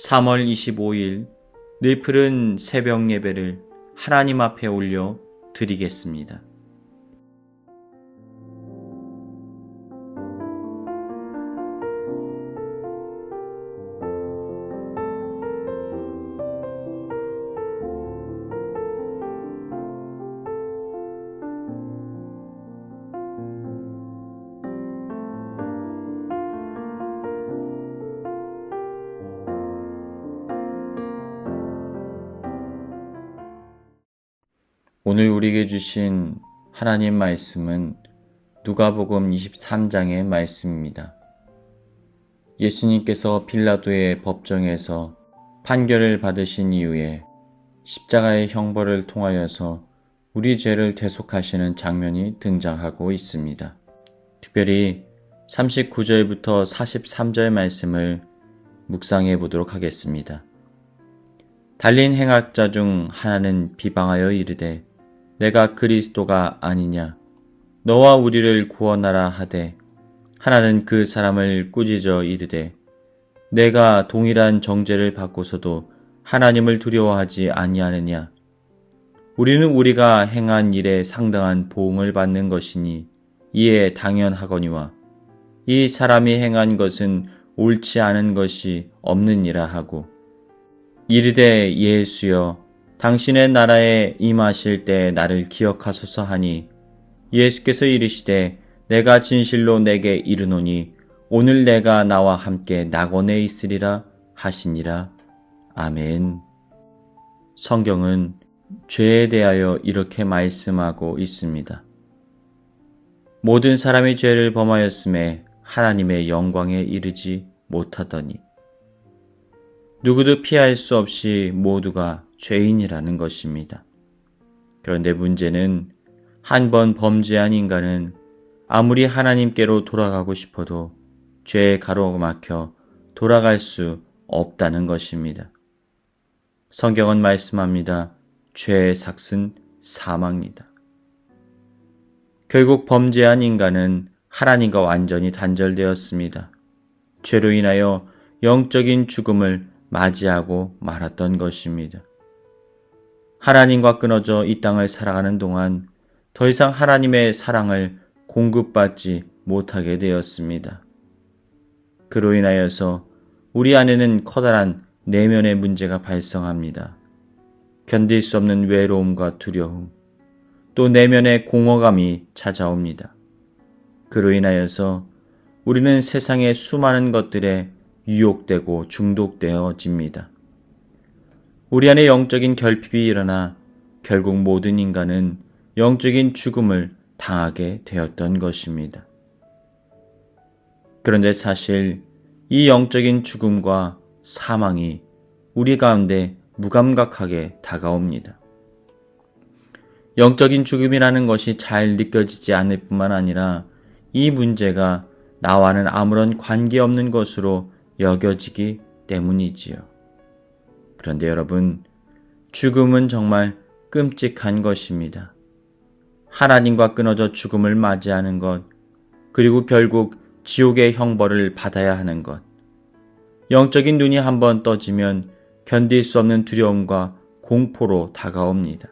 (3월 25일) 늘 새벽 예배를 하나님 앞에 올려 드리겠습니다. 오늘 우리에게 주신 하나님 말씀은 누가복음 23장의 말씀입니다. 예수님께서 빌라도의 법정에서 판결을 받으신 이후에 십자가의 형벌을 통하여서 우리 죄를 대속하시는 장면이 등장하고 있습니다. 특별히 39절부터 43절 말씀을 묵상해 보도록 하겠습니다. 달린 행악자 중 하나는 비방하여 이르되 내가 그리스도가 아니냐 너와 우리를 구원하라 하되 하나는 그 사람을 꾸짖어 이르되 내가 동일한 정죄를 받고서도 하나님을 두려워하지 아니하느냐 우리는 우리가 행한 일에 상당한 보응을 받는 것이니 이에 당연하거니와 이 사람이 행한 것은 옳지 않은 것이 없느니라 하고 이르되 예수여 당신의 나라에 임하실 때 나를 기억하소서 하니 예수께서 이르시되 내가 진실로 내게 이르노니 오늘 내가 나와 함께 낙원에 있으리라 하시니라. 아멘. 성경은 죄에 대하여 이렇게 말씀하고 있습니다. 모든 사람이 죄를 범하였음에 하나님의 영광에 이르지 못하더니 누구도 피할 수 없이 모두가 죄인이라는 것입니다. 그런데 문제는 한 번 범죄한 인간은 아무리 하나님께로 돌아가고 싶어도 죄에 가로막혀 돌아갈 수 없다는 것입니다. 성경은 말씀합니다. 죄의 삭은 사망이다. 결국 범죄한 인간은 하나님과 완전히 단절되었습니다. 죄로 인하여 영적인 죽음을 맞이하고 말았던 것입니다. 하나님과 끊어져 이 땅을 살아가는 동안 더 이상 하나님의 사랑을 공급받지 못하게 되었습니다. 그로 인하여서 우리 안에는 커다란 내면의 문제가 발생합니다. 견딜 수 없는 외로움과 두려움, 또 내면의 공허감이 찾아옵니다. 그로 인하여서 우리는 세상의 수많은 것들에 유혹되고 중독되어집니다. 우리 안에 영적인 결핍이 일어나 결국 모든 인간은 영적인 죽음을 당하게 되었던 것입니다. 그런데 사실 이 영적인 죽음과 사망이 우리 가운데 무감각하게 다가옵니다. 영적인 죽음이라는 것이 잘 느껴지지 않을 뿐만 아니라 이 문제가 나와는 아무런 관계없는 것으로 여겨지기 때문이지요. 그런데 여러분, 죽음은 정말 끔찍한 것입니다. 하나님과 끊어져 죽음을 맞이하는 것, 그리고 결국 지옥의 형벌을 받아야 하는 것. 영적인 눈이 한번 떠지면 견딜 수 없는 두려움과 공포로 다가옵니다.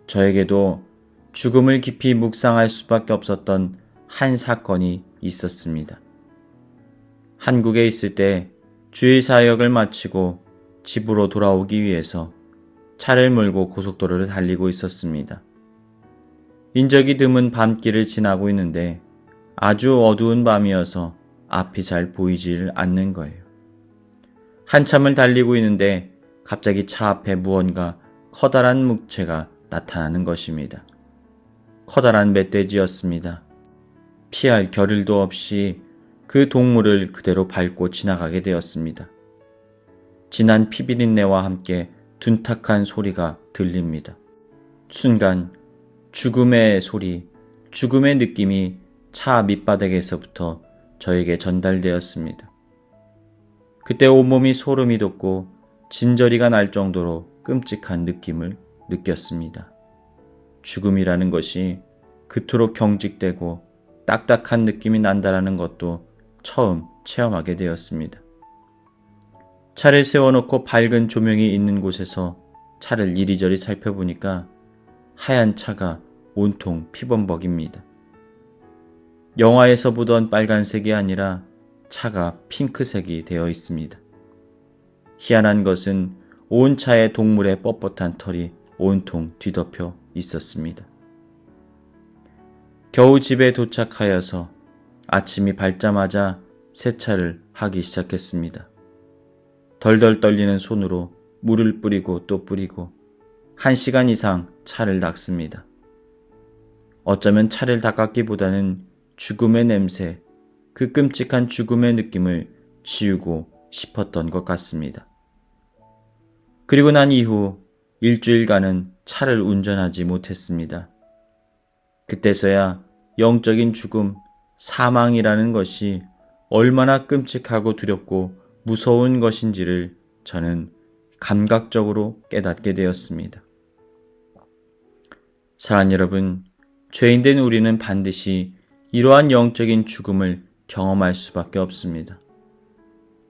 저에게도 죽음을 깊이 묵상할 수밖에 없었던 한 사건이 있었습니다. 한국에 있을 때 주일 사역을 마치고 집으로 돌아오기 위해서 차를 몰고 고속도로를 달리고 있었습니다. 인적이 드문 밤길을 지나고 있는데 아주 어두운 밤이어서 앞이 잘 보이질 않는 거예요. 한참을 달리고 있는데 갑자기 차 앞에 무언가 커다란 묵체가 나타나는 것입니다. 커다란 멧돼지였습니다. 피할 겨를도 없이 그 동물을 그대로 밟고 지나가게 되었습니다. 진한 피비린내와 함께 둔탁한 소리가 들립니다. 순간 죽음의 소리, 죽음의 느낌이 차 밑바닥에서부터 저에게 전달되었습니다. 그때 온몸이 소름이 돋고 진저리가 날 정도로 끔찍한 느낌을 느꼈습니다. 죽음이라는 것이 그토록 경직되고 딱딱한 느낌이 난다라는 것도 처음 체험하게 되었습니다. 차를 세워놓고 밝은 조명이 있는 곳에서 차를 이리저리 살펴보니까 하얀 차가 온통 피범벅입니다. 영화에서 보던 빨간색이 아니라 차가 핑크색이 되어 있습니다. 희한한 것은 온 차에 동물의 뻣뻣한 털이 온통 뒤덮여 있었습니다. 겨우 집에 도착하여서 아침이 밝자마자 세차를 하기 시작했습니다. 덜덜 떨리는 손으로 물을 뿌리고 또 뿌리고 1시간 이상 차를 닦습니다. 어쩌면 차를 닦았기보다는 죽음의 냄새, 그 끔찍한 죽음의 느낌을 지우고 싶었던 것 같습니다. 그리고 난 이후 일주일간은 차를 운전하지 못했습니다. 그때서야 영적인 죽음, 사망이라는 것이 얼마나 끔찍하고 두렵고 무서운 것인지를 저는 감각적으로 깨닫게 되었습니다. 사랑하는 여러분, 죄인된 우리는 반드시 이러한 영적인 죽음을 경험할 수밖에 없습니다.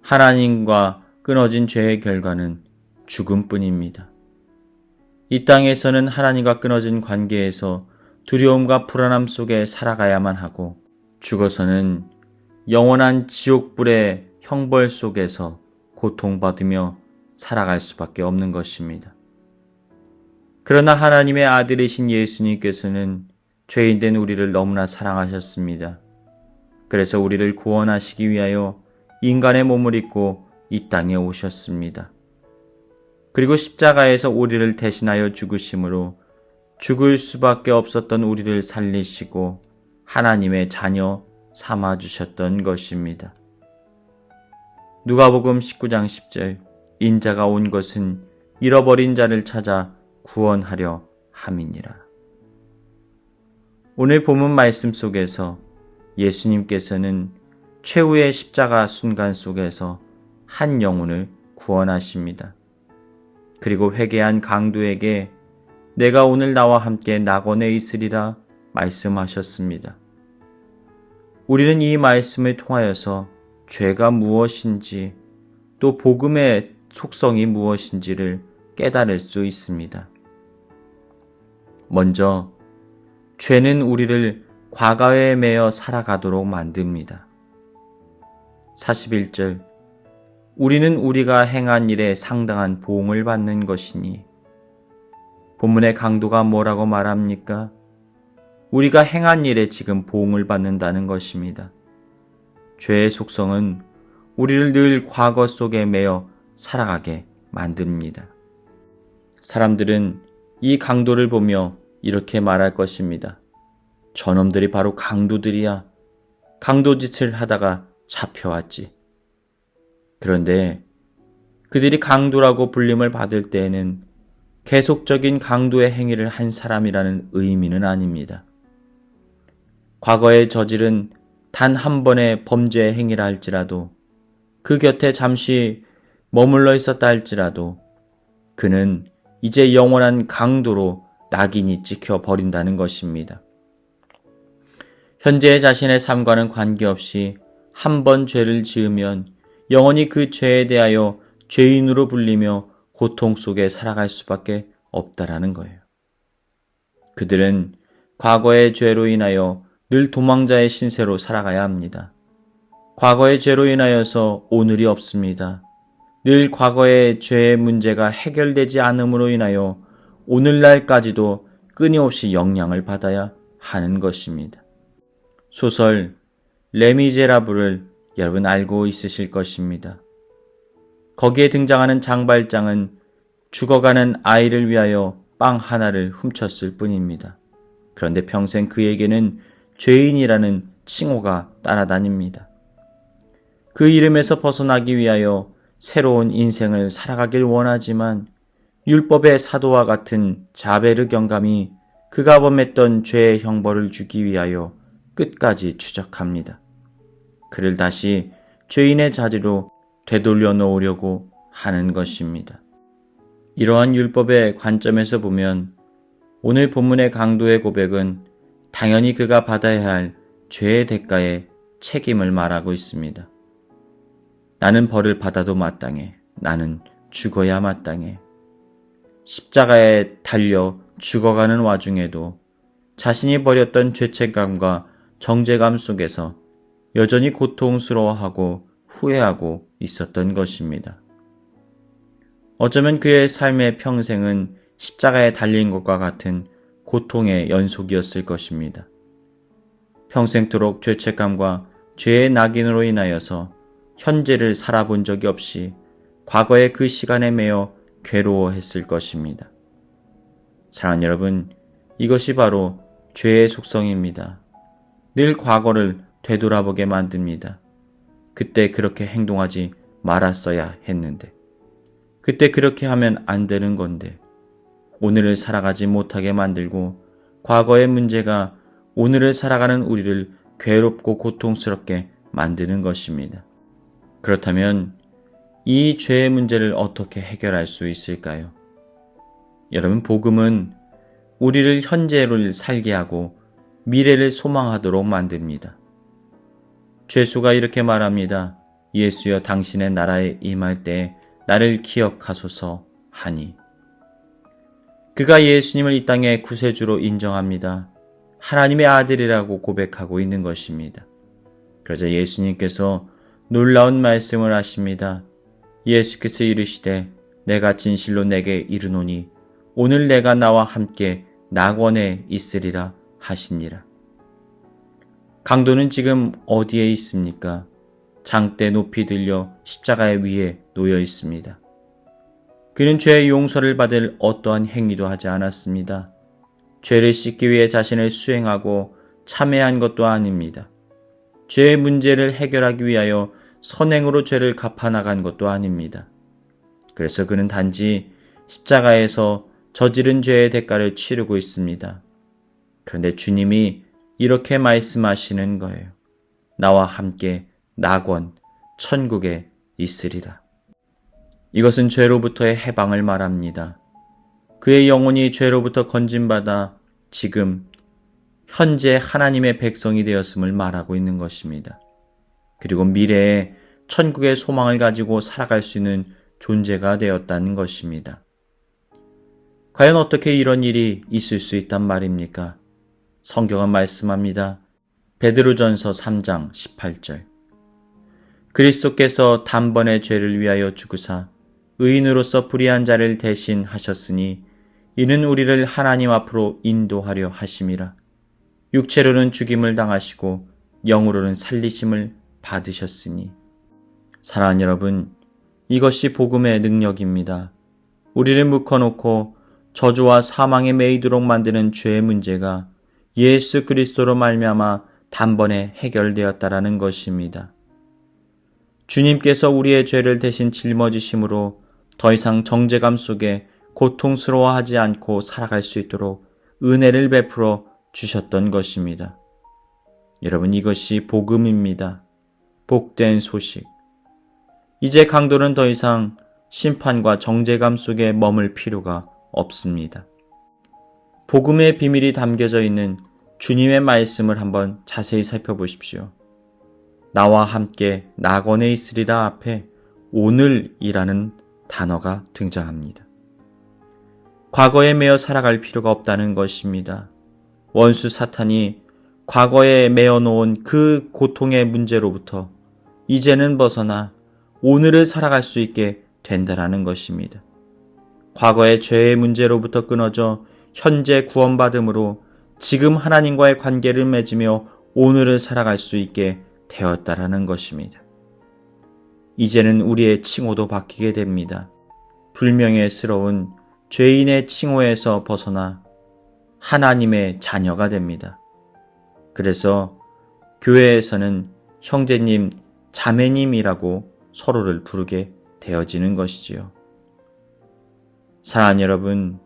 하나님과 끊어진 죄의 결과는 죽음뿐입니다. 이 땅에서는 하나님과 끊어진 관계에서 두려움과 불안함 속에 살아가야만 하고 죽어서는 영원한 지옥불의 형벌 속에서 고통받으며 살아갈 수밖에 없는 것입니다. 그러나 하나님의 아들이신 예수님께서는 죄인된 우리를 너무나 사랑하셨습니다. 그래서 우리를 구원하시기 위하여 인간의 몸을 입고 이 땅에 오셨습니다. 그리고 십자가에서 우리를 대신하여 죽으심으로 죽을 수밖에 없었던 우리를 살리시고 하나님의 자녀 삼아주셨던 것입니다. 누가복음 19장 10절, 인자가 온 것은 잃어버린 자를 찾아 구원하려 함이니라. 오늘 본문 말씀 속에서 예수님께서는 최후의 십자가 순간 속에서 한 영혼을 구원하십니다. 그리고 회개한 강도에게 내가 오늘 나와 함께 낙원에 있으리라 말씀하셨습니다. 우리는 이 말씀을 통하여서 죄가 무엇인지 또 복음의 속성이 무엇인지를 깨달을 수 있습니다. 먼저 죄는 우리를 과거에 매여 살아가도록 만듭니다. 41절, 우리는 우리가 행한 일에 상당한 보응을 받는 것이니. 본문의 강도가 뭐라고 말합니까? 우리가 행한 일에 지금 보응을 받는다는 것입니다. 죄의 속성은 우리를 늘 과거 속에 매여 살아가게 만듭니다. 사람들은 이 강도를 보며 이렇게 말할 것입니다. 저놈들이 바로 강도들이야. 강도짓을 하다가 잡혀왔지. 그런데 그들이 강도라고 불림을 받을 때에는 계속적인 강도의 행위를 한 사람이라는 의미는 아닙니다. 과거에 저지른 단 한 번의 범죄 행위라 할지라도 그 곁에 잠시 머물러 있었다 할지라도 그는 이제 영원한 강도로 낙인이 찍혀 버린다는 것입니다. 현재 자신의 삶과는 관계없이 한 번 죄를 지으면 영원히 그 죄에 대하여 죄인으로 불리며 고통 속에 살아갈 수밖에 없다라는 거예요. 그들은 과거의 죄로 인하여 늘 도망자의 신세로 살아가야 합니다. 과거의 죄로 인하여서 오늘이 없습니다. 늘 과거의 죄의 문제가 해결되지 않음으로 인하여 오늘날까지도 끊임없이 영향을 받아야 하는 것입니다. 소설 레미제라블을 여러분 알고 있으실 것입니다. 거기에 등장하는 장발장은 죽어가는 아이를 위하여 빵 하나를 훔쳤을 뿐입니다. 그런데 평생 그에게는 죄인이라는 칭호가 따라다닙니다. 그 이름에서 벗어나기 위하여 새로운 인생을 살아가길 원하지만 율법의 사도와 같은 자베르 경감이 그가 범했던 죄의 형벌을 주기 위하여 끝까지 추적합니다. 그를 다시 죄인의 자리로 되돌려 놓으려고 하는 것입니다. 이러한 율법의 관점에서 보면 오늘 본문의 강도의 고백은 당연히 그가 받아야 할 죄의 대가의 책임을 말하고 있습니다. 나는 벌을 받아도 마땅해. 나는 죽어야 마땅해. 십자가에 달려 죽어가는 와중에도 자신이 버렸던 죄책감과 정죄감 속에서 여전히 고통스러워하고 후회하고 있었던 것입니다. 어쩌면 그의 삶의 평생은 십자가에 달린 것과 같은 고통의 연속이었을 것입니다. 평생토록 죄책감과 죄의 낙인으로 인하여서 현재를 살아본 적이 없이 과거의 그 시간에 매여 괴로워했을 것입니다. 사랑하는 여러분, 이것이 바로 죄의 속성입니다. 늘 과거를 되돌아보게 만듭니다. 그때 그렇게 행동하지 말았어야 했는데, 그때 그렇게 하면 안 되는 건데, 오늘을 살아가지 못하게 만들고 과거의 문제가 오늘을 살아가는 우리를 괴롭고 고통스럽게 만드는 것입니다. 그렇다면 이 죄의 문제를 어떻게 해결할 수 있을까요? 여러분, 복음은 우리를 현재를 살게 하고 미래를 소망하도록 만듭니다. 죄수가 이렇게 말합니다. 예수여, 당신의 나라에 임할 때 나를 기억하소서 하니. 그가 예수님을 이 땅의 구세주로 인정합니다. 하나님의 아들이라고 고백하고 있는 것입니다. 그러자 예수님께서 놀라운 말씀을 하십니다. 예수께서 이르시되 내가 진실로 내게 이르노니 오늘 내가 나와 함께 낙원에 있으리라 하시니라. 강도는 지금 어디에 있습니까? 장대 높이 들려 십자가의 위에 놓여 있습니다. 그는 죄의 용서를 받을 어떠한 행위도 하지 않았습니다. 죄를 씻기 위해 자신을 수행하고 참회한 것도 아닙니다. 죄의 문제를 해결하기 위하여 선행으로 죄를 갚아나간 것도 아닙니다. 그래서 그는 단지 십자가에서 저지른 죄의 대가를 치르고 있습니다. 그런데 주님이 이렇게 말씀하시는 거예요. 나와 함께 낙원, 천국에 있으리라. 이것은 죄로부터의 해방을 말합니다. 그의 영혼이 죄로부터 건진받아 지금 현재 하나님의 백성이 되었음을 말하고 있는 것입니다. 그리고 미래에 천국의 소망을 가지고 살아갈 수 있는 존재가 되었다는 것입니다. 과연 어떻게 이런 일이 있을 수 있단 말입니까? 성경은 말씀합니다. 베드로전서 3장 18절. 그리스도께서 단번에 죄를 위하여 죽으사 의인으로서 불의한 자를 대신하셨으니 이는 우리를 하나님 앞으로 인도하려 하심이라. 육체로는 죽임을 당하시고 영으로는 살리심을 받으셨으니. 사랑하는 여러분, 이것이 복음의 능력입니다. 우리를 묶어놓고 저주와 사망에 매이도록 만드는 죄의 문제가 예수 그리스도로 말미암아 단번에 해결되었다라는 것입니다. 주님께서 우리의 죄를 대신 짊어지심으로 더 이상 정죄감 속에 고통스러워하지 않고 살아갈 수 있도록 은혜를 베풀어 주셨던 것입니다. 여러분, 이것이 복음입니다. 복된 소식. 이제 강도는 더 이상 심판과 정죄감 속에 머물 필요가 없습니다. 복음의 비밀이 담겨져 있는 주님의 말씀을 한번 자세히 살펴보십시오. 나와 함께 낙원에 있으리라 앞에 오늘이라는 단어가 등장합니다. 과거에 매여 살아갈 필요가 없다는 것입니다. 원수 사탄이 과거에 메어놓은 그 고통의 문제로부터 이제는 벗어나 오늘을 살아갈 수 있게 된다라는 것입니다. 과거의 죄의 문제로부터 끊어져 현재 구원받음으로 지금 하나님과의 관계를 맺으며 오늘을 살아갈 수 있게 되었다라는 것입니다. 이제는 우리의 칭호도 바뀌게 됩니다. 불명예스러운 죄인의 칭호에서 벗어나 하나님의 자녀가 됩니다. 그래서 교회에서는 형제님, 자매님이라고 서로를 부르게 되어지는 것이지요. 사랑하는 여러분,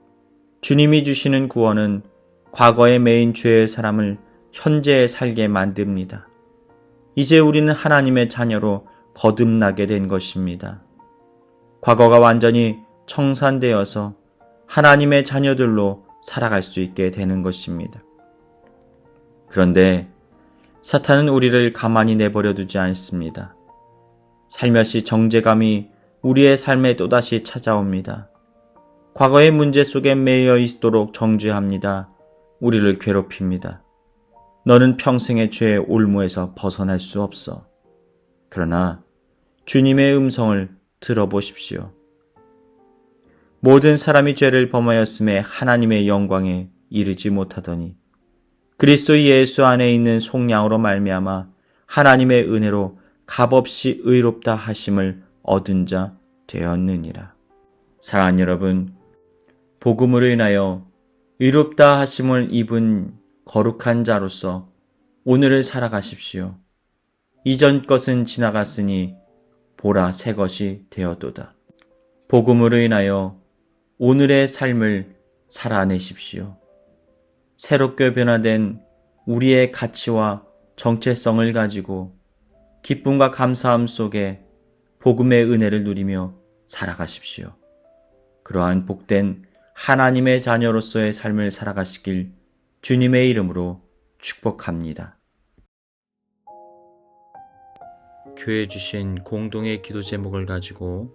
주님이 주시는 구원은 과거에 매인 죄의 사람을 현재에 살게 만듭니다. 이제 우리는 하나님의 자녀로 거듭나게 된 것입니다. 과거가 완전히 청산되어서 하나님의 자녀들로 살아갈 수 있게 되는 것입니다. 그런데 사탄은 우리를 가만히 내버려 두지 않습니다. 살며시 정죄감이 우리의 삶에 또다시 찾아옵니다. 과거의 문제 속에 매여 있도록 정죄합니다. 우리를 괴롭힙니다. 너는 평생의 죄의 올무에서 벗어날 수 없어. 그러나 주님의 음성을 들어보십시오. 모든 사람이 죄를 범하였음에 하나님의 영광에 이르지 못하더니 그리스도 예수 안에 있는 속량으로 말미암아 하나님의 은혜로 값없이 의롭다 하심을 얻은 자 되었느니라. 사랑하는 여러분, 복음으로 인하여 의롭다 하심을 입은 거룩한 자로서 오늘을 살아가십시오. 이전 것은 지나갔으니 보라 새 것이 되었도다. 복음으로 인하여 오늘의 삶을 살아내십시오. 새롭게 변화된 우리의 가치와 정체성을 가지고 기쁨과 감사함 속에 복음의 은혜를 누리며 살아가십시오. 그러한 복된 하나님의 자녀로서의 삶을 살아가시길 주님의 이름으로 축복합니다. 교회 주신 공동의 기도 제목을 가지고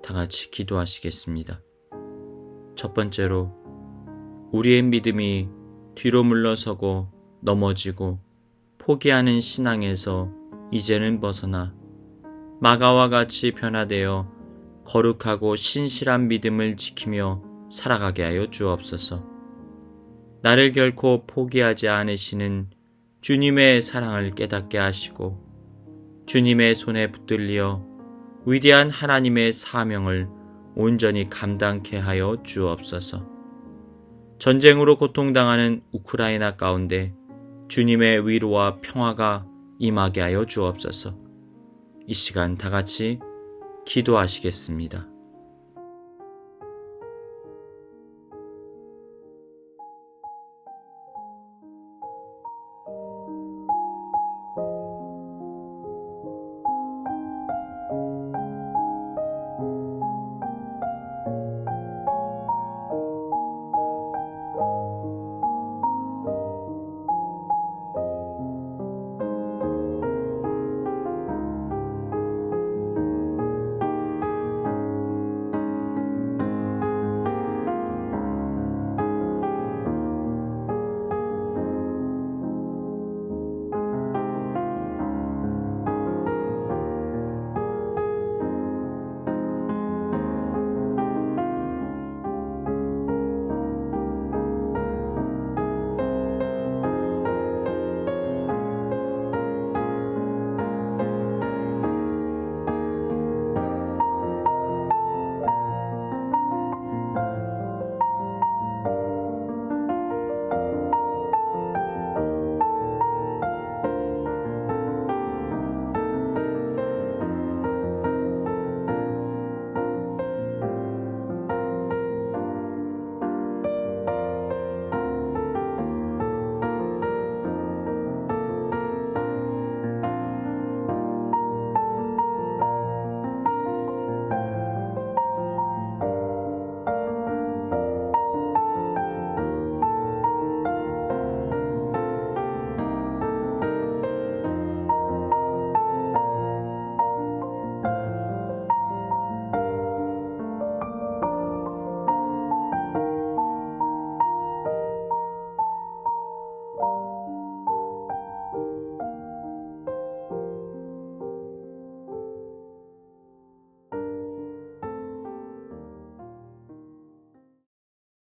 다 같이 기도하시겠습니다. 첫 번째로, 우리의 믿음이 뒤로 물러서고 넘어지고 포기하는 신앙에서 이제는 벗어나 마가와 같이 변화되어 거룩하고 신실한 믿음을 지키며 살아가게 하여 주옵소서. 나를 결코 포기하지 않으시는 주님의 사랑을 깨닫게 하시고 주님의 손에 붙들려 위대한 하나님의 사명을 온전히 감당케 하여 주옵소서. 전쟁으로 고통당하는 우크라이나 가운데 주님의 위로와 평화가 임하게 하여 주옵소서. 이 시간 다 같이 기도하시겠습니다.